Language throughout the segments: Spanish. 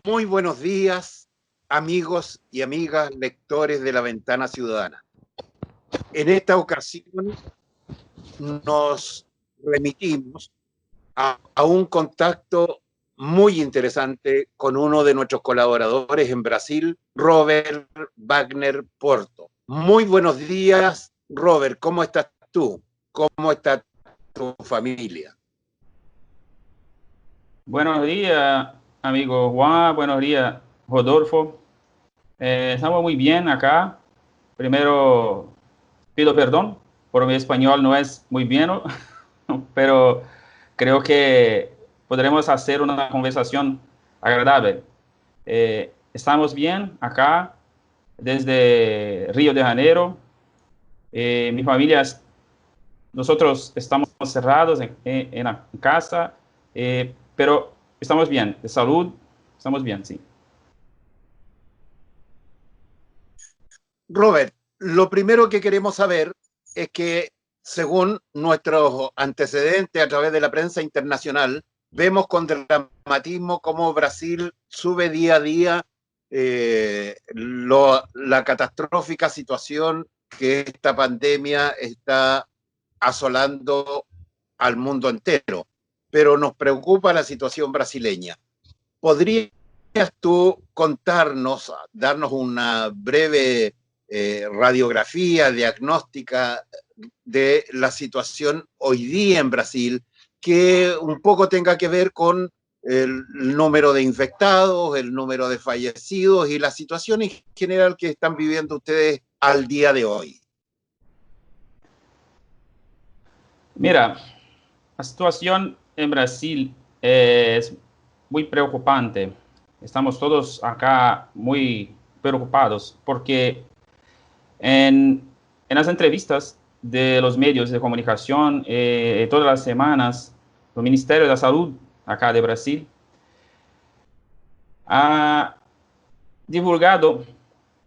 Muy buenos días, amigos y amigas lectores de La Ventana Ciudadana. En esta ocasión nos remitimos a un contacto muy interesante con uno de nuestros colaboradores en Brasil, Robert Wagner Porto. Muy buenos días, Robert. ¿Cómo estás tú? ¿Cómo está tu familia? Buenos días, amigo Juan. Buenos días, Rodolfo. Estamos muy bien acá. Primero, pido perdón por mi español, no es muy bien, ¿no? Pero creo que podremos hacer una conversación agradable. Estamos bien acá desde Río de Janeiro. Mi familia, nosotros estamos cerrados en la casa, pero estamos bien, de salud, estamos bien, sí. Robert, lo primero que queremos saber es que, según nuestros antecedentes a través de la prensa internacional, vemos con dramatismo cómo Brasil sube día a día la catastrófica situación que esta pandemia está asolando al mundo entero. Pero nos preocupa la situación brasileña. ¿Podrías tú contarnos, darnos una breve radiografía diagnóstica de la situación hoy día en Brasil, que un poco tenga que ver con el número de infectados, el número de fallecidos y la situación en general que están viviendo ustedes al día de hoy? Mira, la situación en Brasil es muy preocupante. Estamos todos acá muy preocupados porque en las entrevistas de los medios de comunicación, todas las semanas, el Ministerio de la Salud acá de Brasil ha divulgado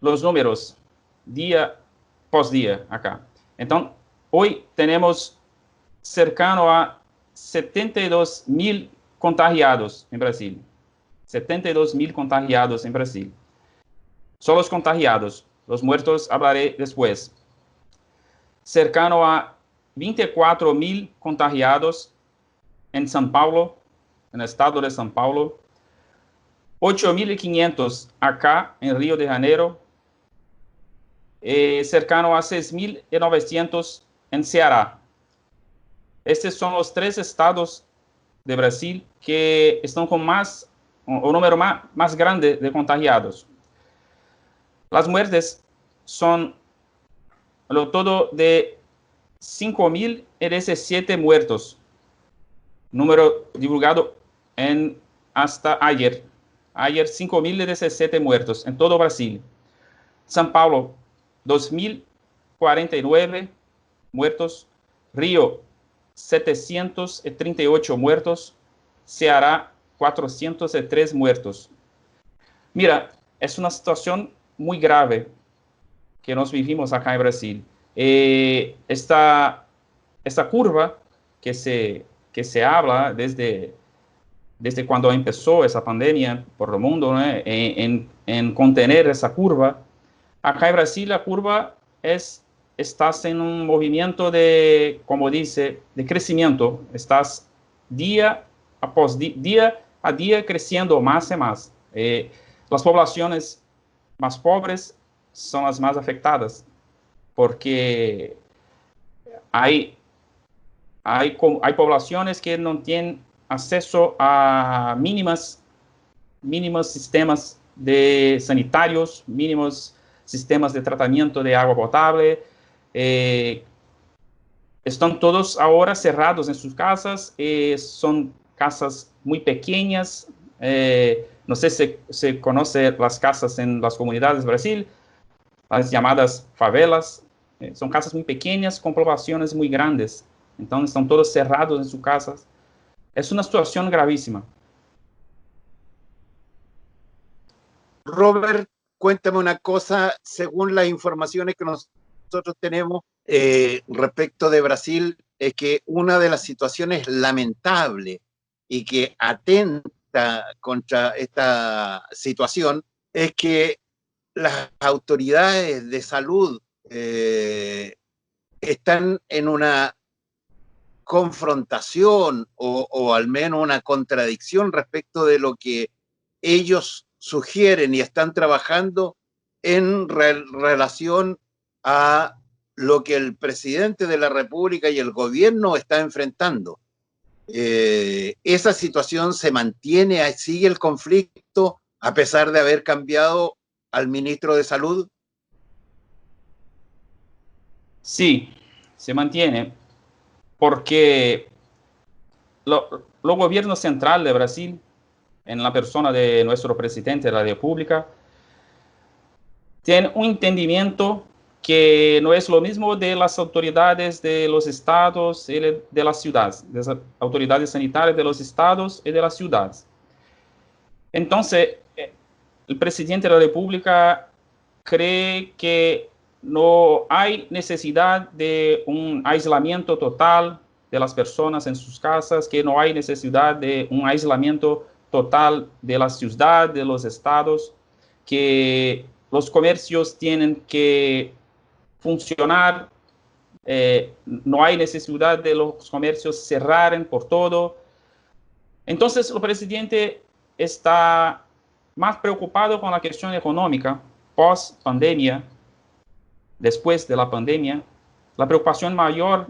los números día pós día acá. Entonces, hoy tenemos cercano a 72.000 contagiados en Brasil. 72.000 contagiados en Brasil. Só los contagiados. Los muertos hablaré después. Cercano a 24.000 contagiados en São Paulo, en el estado de São Paulo. 8.500 acá en Río de Janeiro. Cercano a 6.900 en Ceará. Estes são os três estados de Brasil que estão com o número mais grande de contagiados. As muertes são lo todo de 5.017 muertos, número divulgado hasta ayer. Ayer 5.017 muertos em todo o Brasil. São Paulo 2.049 muertos. Rio 738 muertos, Ceará 403 muertos. Mira, es una situación muy grave que nos vivimos acá en Brasil. Esta curva que se habla desde cuando empezó esa pandemia por el mundo, ¿no? en contener esa curva, acá en Brasil la curva estás en un movimiento de, como dice, de crecimiento. Estás día a día creciendo más y más. Las poblaciones más pobres son las más afectadas porque hay poblaciones que no tienen acceso a mínimos sistemas sanitarios, mínimos sistemas de tratamiento de agua potable. Están todos ahora cerrados en sus casas, son casas muy pequeñas, no sé si se conoce las casas en las comunidades de Brasil, las llamadas favelas, son casas muy pequeñas con poblaciones muy grandes, entonces están todos cerrados en sus casas. Es una situación gravísima. Robert, cuéntame una cosa, según las informaciones que nosotros tenemos respecto de Brasil, es que una de las situaciones lamentables y que atenta contra esta situación es que las autoridades de salud están en una confrontación o al menos una contradicción respecto de lo que ellos sugieren y están trabajando en relación a lo que el presidente de la República y el gobierno está enfrentando. Esa situación se mantiene, sigue el conflicto a pesar de haber cambiado al ministro de Salud. Sí, se mantiene porque lo gobierno central de Brasil, en la persona de nuestro presidente de la República, tiene un entendimiento que no es lo mismo de las autoridades de los estados y de las ciudades, de las autoridades sanitarias de los estados y de las ciudades. Entonces, el presidente de la República cree que no hay necesidad de un aislamiento total de las personas en sus casas, que no hay necesidad de un aislamiento total de la ciudad, de los estados, que los comercios tienen que funcionar, no hay necesidad de los comercios cerraren por todo. Entonces, el presidente está más preocupado con la cuestión económica post-pandemia, después de la pandemia. La preocupación mayor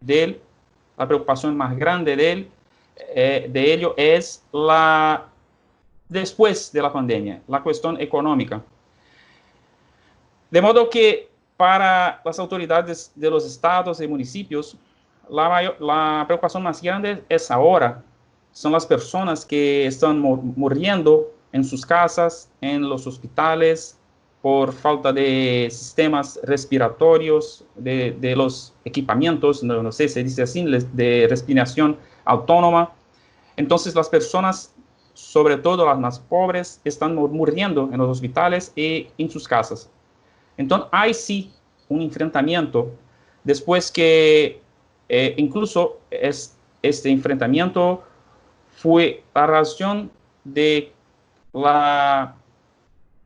de él, la preocupación más grande de él, de ello es la después de la pandemia, la cuestión económica. De modo que para las autoridades de los estados y municipios, la preocupación más grande es ahora. Son las personas que están muriendo en sus casas, en los hospitales, por falta de sistemas respiratorios, de los equipamientos, no sé, se dice así, de respiración autónoma. Entonces las personas, sobre todo las más pobres, están muriendo en los hospitales y en sus casas. Entonces hay sí un enfrentamiento, después que incluso este enfrentamiento fue la razón de la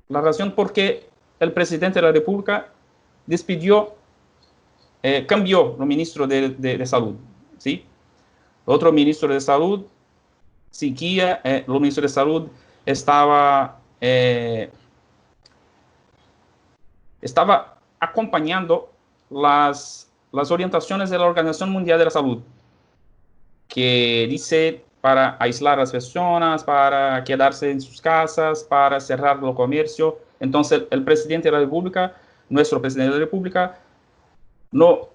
razón por qué el presidente de la República despidió, cambió el ministro de Salud, ¿sí? Otro ministro de Salud seguía, el ministro de Salud estaba acompañando las orientaciones de la Organización Mundial de la Salud, que dice para aislar a las personas, para quedarse en sus casas, para cerrar el comercio. Entonces, el presidente de la República, nuestro presidente de la República, no,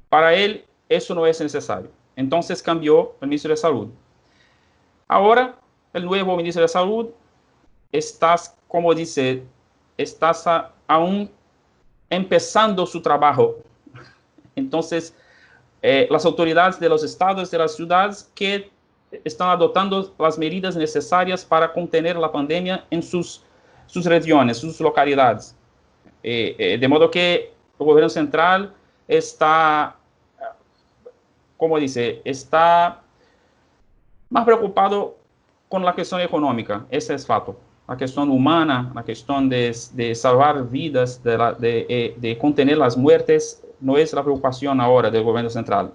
para él eso no es necesario. Entonces cambió el ministro de Salud. Ahora, el nuevo ministro de Salud está, como dice, está aún empezando su trabajo. Entonces, las autoridades de los estados, de las ciudades que están adoptando las medidas necesarias para contener la pandemia en sus regiones, sus localidades. De modo que el gobierno central está, como dice, está más preocupado con la cuestión económica, ese es fato. La cuestión humana, la cuestión de salvar vidas, de contener las muertes, no es la preocupación ahora del gobierno central,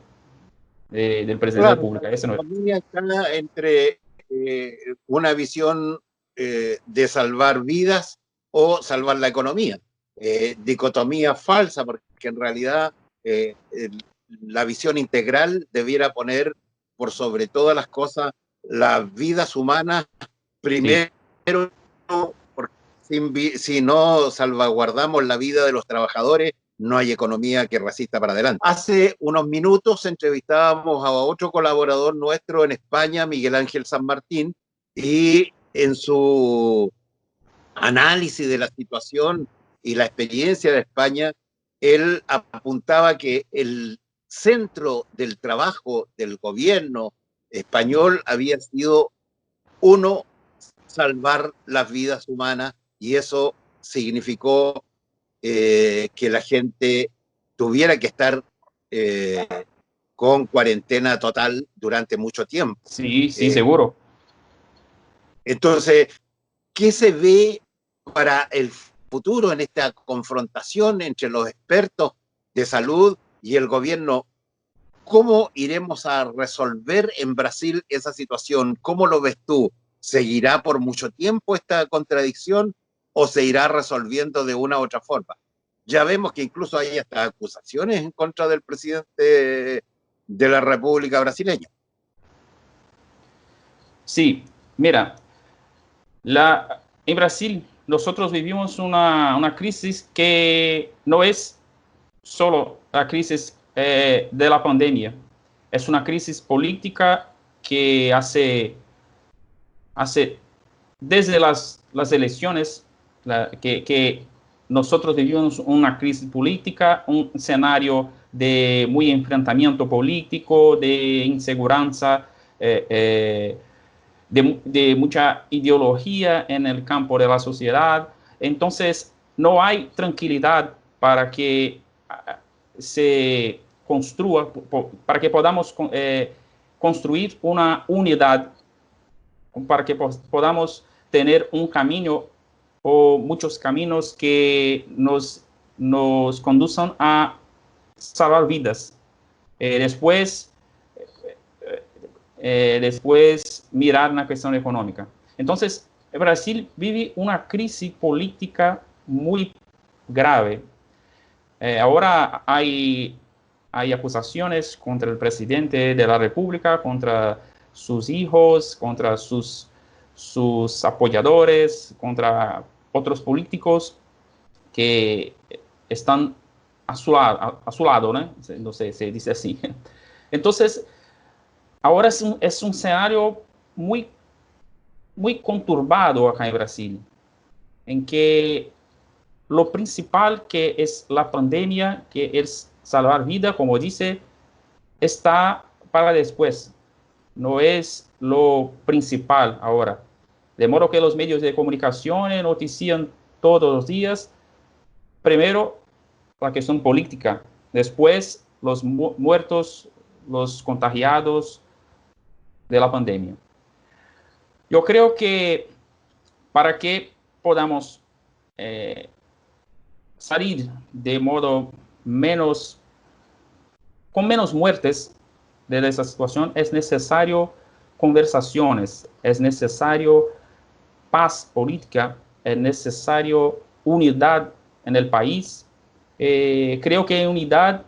del presidente de la República. Ese no es. La familia está entre una visión de salvar vidas o salvar la economía. Dicotomía falsa, porque en realidad la visión integral debiera poner por sobre todas las cosas las vidas humanas primero, porque si no salvaguardamos la vida de los trabajadores, no hay economía que resista para adelante. Hace unos minutos entrevistábamos a otro colaborador nuestro en España, Miguel Ángel San Martín, y en su análisis de la situación y la experiencia de España, él apuntaba que el centro del trabajo del gobierno español había sido, uno, salvar las vidas humanas, y eso significó que la gente tuviera que estar con cuarentena total durante mucho tiempo. Sí, sí, seguro. Entonces, ¿qué se ve para el futuro en esta confrontación entre los expertos de salud y el gobierno? ¿Cómo iremos a resolver en Brasil esa situación? ¿Cómo lo ves tú? ¿Seguirá por mucho tiempo esta contradicción o se irá resolviendo de una u otra forma? Ya vemos que incluso hay hasta acusaciones en contra del presidente de la República Brasileña. Sí, mira, en Brasil nosotros vivimos una crisis que no es solo la crisis de la pandemia, es una crisis política que hace desde las elecciones que nosotros vivimos una crisis política, un escenario de muy enfrentamiento político, de inseguranza, de mucha ideología en el campo de la sociedad. Entonces, no hay tranquilidad para que se construya, para que podamos construir una unidad, para que podamos tener un camino o muchos caminos que nos conduzcan a salvar vidas. Después mirar la cuestión económica. Entonces, Brasil vive una crisis política muy grave. Ahora hay acusaciones contra el presidente de la República, contra sus hijos, contra sus apoyadores, contra otros políticos que están a su lado, ¿no? No sé, se dice así. Entonces, ahora es un escenario muy, muy conturbado acá en Brasil, en que lo principal que es la pandemia, que es salvar vida, como dice, está para después. No es lo principal ahora. De modo que los medios de comunicación notician todos los días, primero la cuestión política, después los muertos, los contagiados de la pandemia. Yo creo que para que podamos salir de modo con menos muertes de esa situación, es necesario conversaciones, es necesario paz política, es necesario unidad en el país. Creo que unidad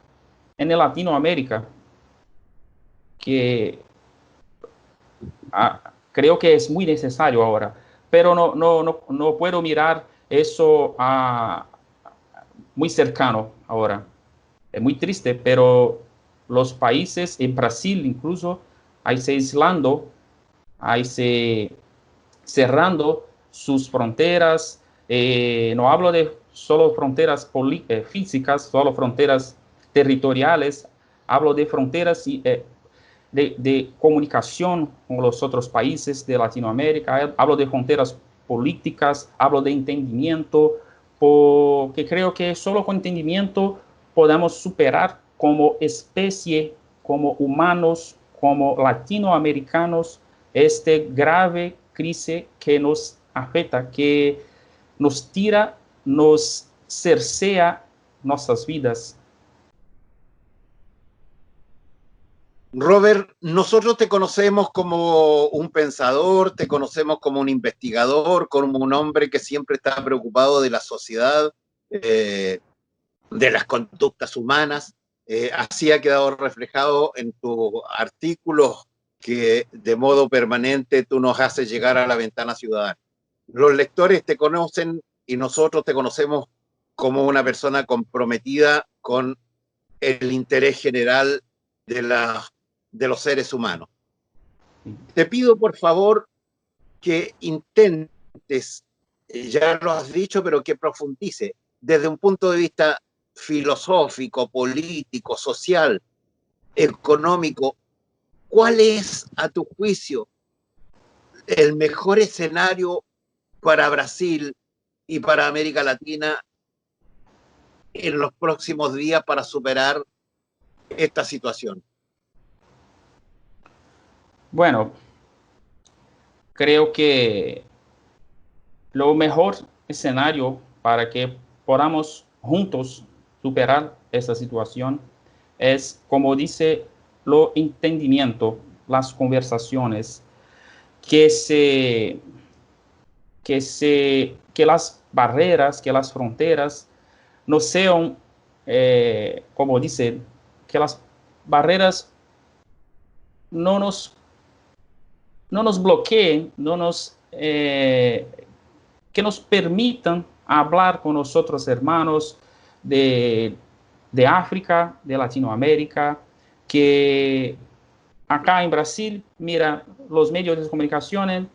en Latinoamérica, que creo que es muy necesario ahora, pero no puedo mirar eso muy cercano ahora. Es muy triste, pero los países, en Brasil incluso, ahí se aislando, ahí se cerrando sus fronteras. No hablo de solo fronteras físicas, solo fronteras territoriales, hablo de fronteras de comunicación con los otros países de Latinoamérica, hablo de fronteras políticas, hablo de entendimiento, porque creo que solo con entendimiento podemos superar como especie, como humanos, como latinoamericanos, este grave crisis que nos afecta, que nos tira, nos cercea nuestras vidas. Robert, nosotros te conocemos como un pensador, te conocemos como un investigador, como un hombre que siempre está preocupado de la sociedad, de las conductas humanas. Así ha quedado reflejado en tus artículos que de modo permanente tú nos haces llegar a la ventana ciudadana. Los lectores te conocen y nosotros te conocemos como una persona comprometida con el interés general de, de los seres humanos. Te pido, por favor, que intentes, ya lo has dicho, pero que profundice desde un punto de vista filosófico, político, social, económico, ¿cuál es, a tu juicio, el mejor escenario para Brasil y para América Latina en los próximos días para superar esta situación? Bueno, creo que lo mejor escenario para que podamos juntos superar esta situación es, como dice, lo entendimiento, las conversaciones, que que las barreras, que las fronteras no sean, como dice, que las barreras no nos, no nos bloqueen, que nos permitan hablar con nosotros hermanos de, de África, de Latinoamérica, que acá en Brasil, mira, los medios de comunicación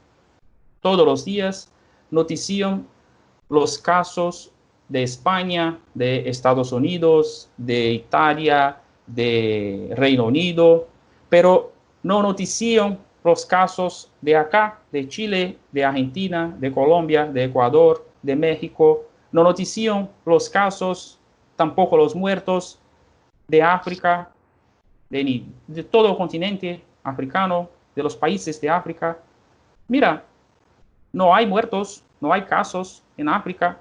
todos los días notician los casos de España, de Estados Unidos, de Italia, de Reino Unido, pero no notician los casos de acá, de Chile, de Argentina, de Colombia, de Ecuador, de México. No notician los casos, tampoco los muertos de África, de todo el continente africano, de los países de África. Mira, no hay muertos, no hay casos en África,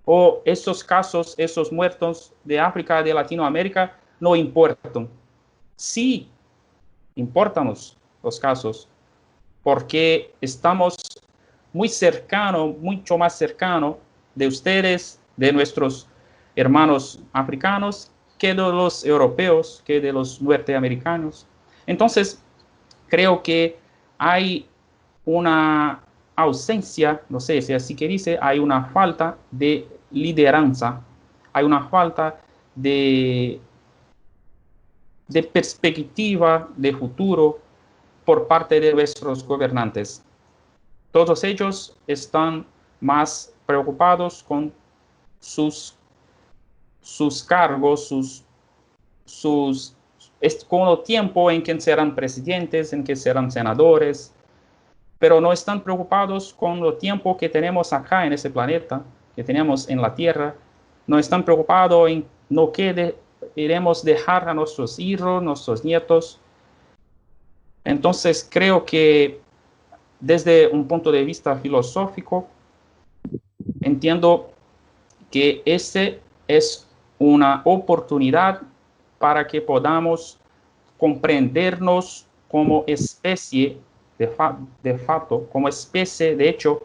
o esos casos, esos muertos de África, de Latinoamérica, no importan. Sí, importan los casos, porque estamos muy cercano, mucho más cercano de ustedes, de nuestros hermanos africanos, que de los europeos, que de los norteamericanos. Entonces, creo que hay una ausencia, no sé si así que dice, hay una falta de lideranza, hay una falta de perspectiva de futuro por parte de nuestros gobernantes. Todos ellos están más preocupados con sus cargos, con el tiempo en que serán presidentes, en que serán senadores, pero no están preocupados con el tiempo que tenemos acá en ese planeta, que tenemos en la Tierra. No están preocupados en lo que iremos dejar a nuestros hijos, nuestros nietos. Entonces creo que desde un punto de vista filosófico, entiendo que esta es una oportunidad para que podamos comprendernos como especie de facto, como especie de hecho,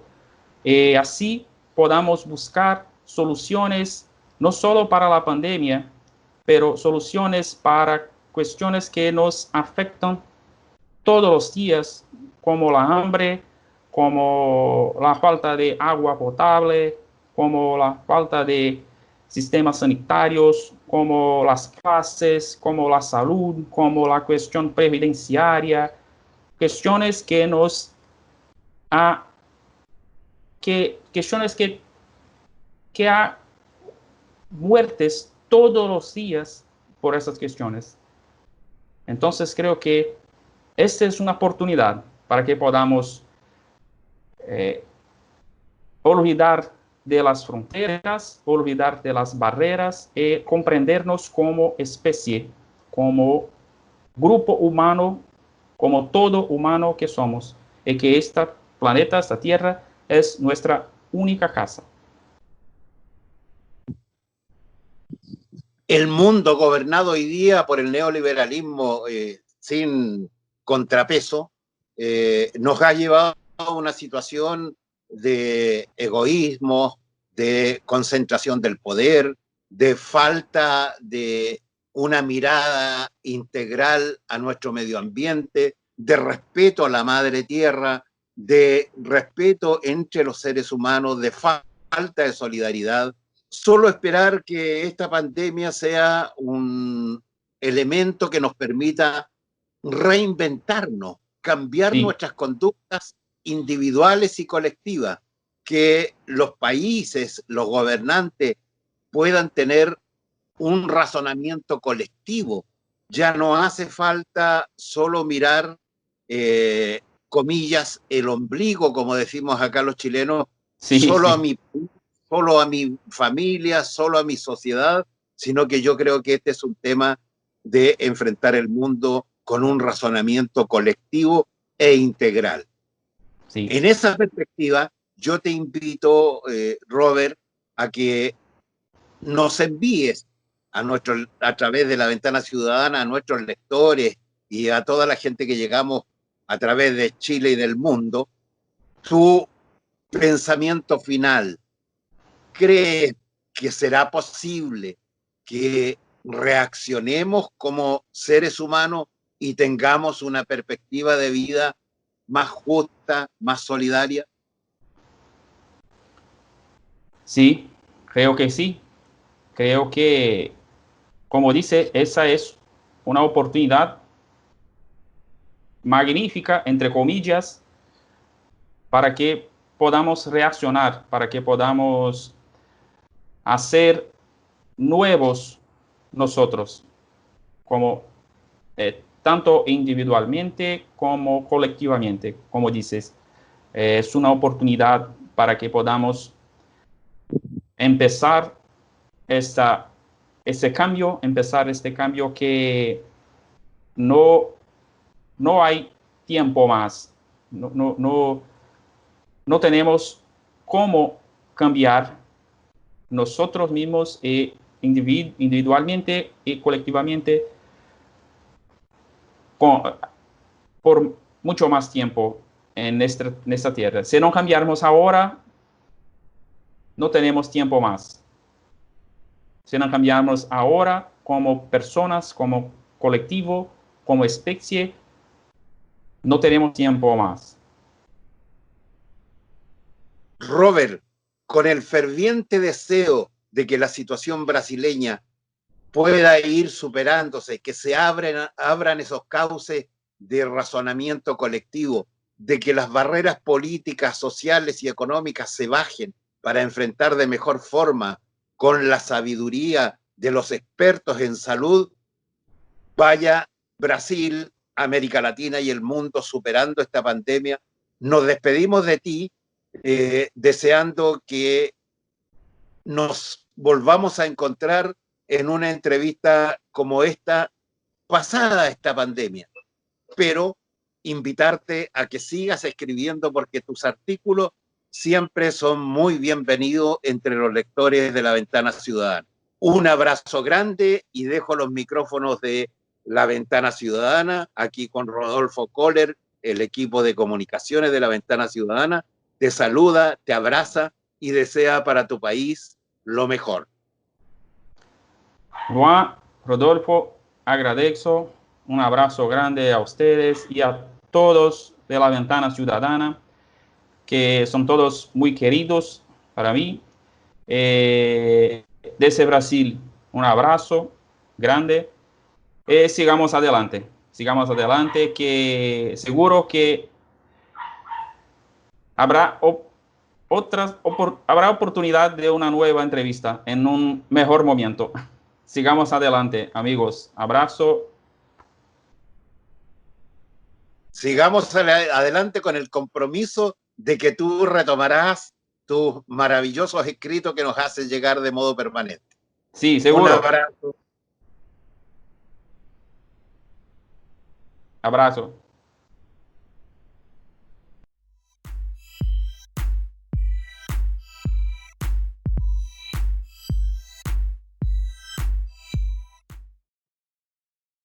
así podamos buscar soluciones no solo para la pandemia, pero soluciones para cuestiones que nos afectan todos los días, como la hambre, como la falta de agua potable, como la falta de sistemas sanitarios, como las clases, como la salud, como la cuestión previdenciaria, cuestiones que nos cuestiones que hay muertes todos los días por esas cuestiones. Entonces creo que esta es una oportunidad para que podamos olvidar de las fronteras, olvidar de las barreras y comprendernos como especie, como grupo humano, como todo humano que somos, y que este planeta, esta Tierra, es nuestra única casa. El mundo gobernado hoy día por el neoliberalismo sin contrapeso nos ha llevado a una situación de egoísmo, de concentración del poder, de falta de una mirada integral a nuestro medio ambiente, de respeto a la madre tierra, de respeto entre los seres humanos, de falta de solidaridad. Solo esperar que esta pandemia sea un elemento que nos permita reinventarnos, cambiar Sí, nuestras conductas individuales y colectivas, que los países, los gobernantes puedan tener un razonamiento colectivo. Ya no hace falta solo mirar, comillas, el ombligo, como decimos acá los chilenos, sí, solo a sí. mi, solo a mi familia, solo a mi sociedad, sino que yo creo que este es un tema de enfrentar el mundo con un razonamiento colectivo e integral. Sí. En esa perspectiva, yo te invito, Robert, a que nos envíes a través de la Ventana Ciudadana a nuestros lectores y a toda la gente que llegamos a través de Chile y del mundo, tu pensamiento final. ¿Crees que será posible que reaccionemos como seres humanos y tengamos una perspectiva de vida más justa, más solidaria? Sí, creo que sí. Creo que, como dice, esa es una oportunidad magnífica, entre comillas, para que podamos reaccionar, para que podamos hacer nuevos nosotros, como tanto individualmente como colectivamente, como dices. Es una oportunidad para que podamos empezar empezar este cambio que no, no hay tiempo más. No tenemos cómo cambiar nosotros mismos individualmente y colectivamente con, por mucho más tiempo en esta tierra. Si no cambiamos ahora, no tenemos tiempo más. Si no cambiamos ahora como personas, como colectivo, como especie, no tenemos tiempo más. Robert, con el ferviente deseo de que la situación brasileña pueda ir superándose, que se abran esos cauces de razonamiento colectivo, de que las barreras políticas, sociales y económicas se bajen para enfrentar de mejor forma con la sabiduría de los expertos en salud, vaya Brasil, América Latina y el mundo superando esta pandemia. Nos despedimos de ti deseando que nos volvamos a encontrar en una entrevista como esta, pasada esta pandemia, pero invitarte a que sigas escribiendo porque tus artículos siempre son muy bienvenidos entre los lectores de La Ventana Ciudadana. Un abrazo grande y dejo los micrófonos de La Ventana Ciudadana aquí con Rodolfo Kohler, el equipo de comunicaciones de La Ventana Ciudadana. Te saluda, te abraza y desea para tu país lo mejor. Juan, Rodolfo, agradezco. Un abrazo grande a ustedes y a todos de La Ventana Ciudadana, que son todos muy queridos para mí. Desde Brasil, un abrazo grande. Sigamos adelante, que seguro que habrá habrá oportunidad de una nueva entrevista en un mejor momento. Sigamos adelante, amigos. Abrazo. Sigamos adelante con el compromiso de que tú retomarás tus maravillosos escritos que nos hacen llegar de modo permanente. Sí, Un seguro. abrazo. Abrazo.